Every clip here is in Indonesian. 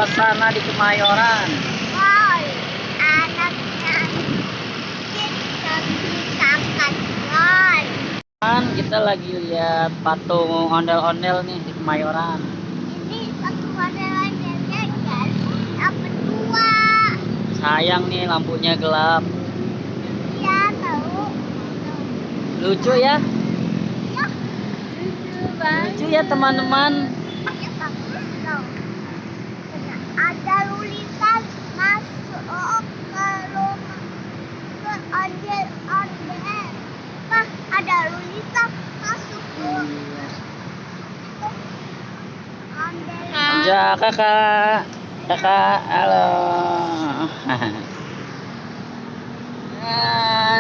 suasana di Kemayoran. Wow, anaknya kita misalkan kan. Kita lagi lihat patung ondel-ondel nih di Kemayoran. Ini satu ondel-ondelnya apa dua? Sayang nih lampunya gelap. Iya tahu. Lucu ya? Ya, Lucu ya teman-teman. ya bagus loh. Ada lulisan masuk ke rumah ke ondel-ondel. Pak, ada lulisan masuk ke ondel. Ja, kakak. Kakak, halo.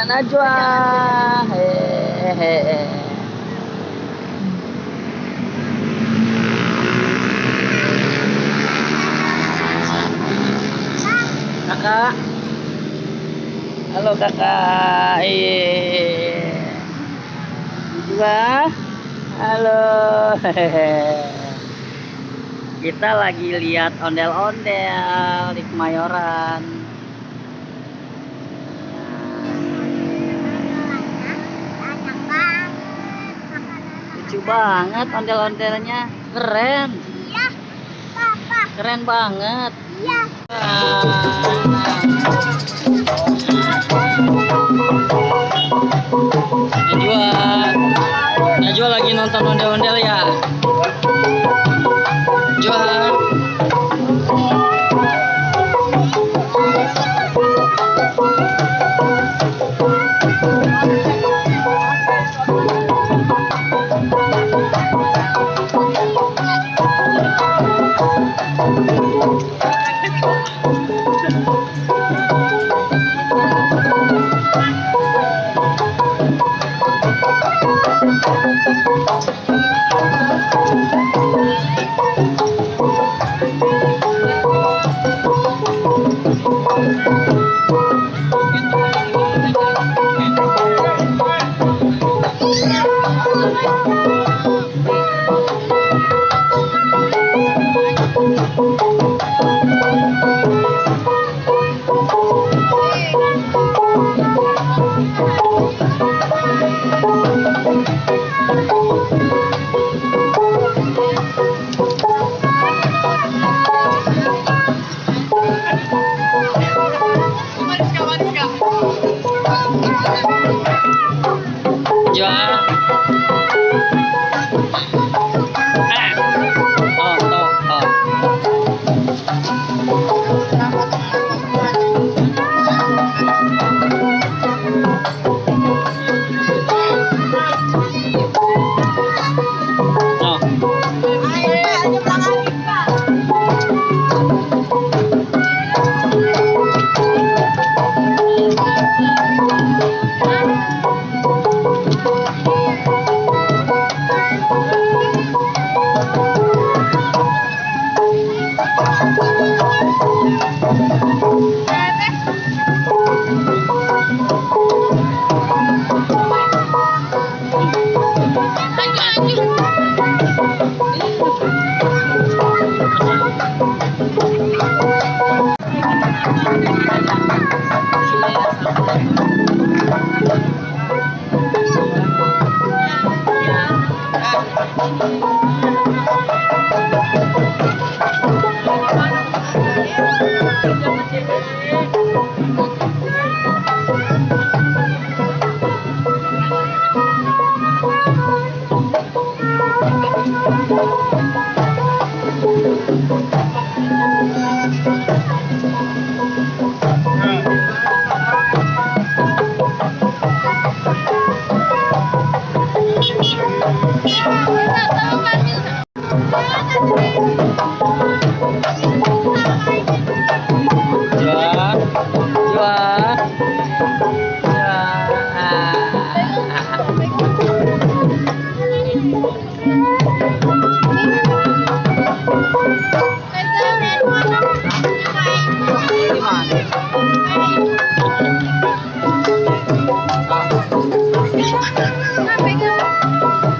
Najwa. Hehehe. Kakak. Halo kakak. Najwa. Halo. Kita lagi lihat ondel-ondel di Kemayoran. Lucu banget ondel-ondelnya, keren. Iya, Papa. Keren banget. Iya. Najwa lagi nonton ondel-ondel ya. Najwa.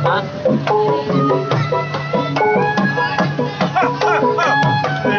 Hah?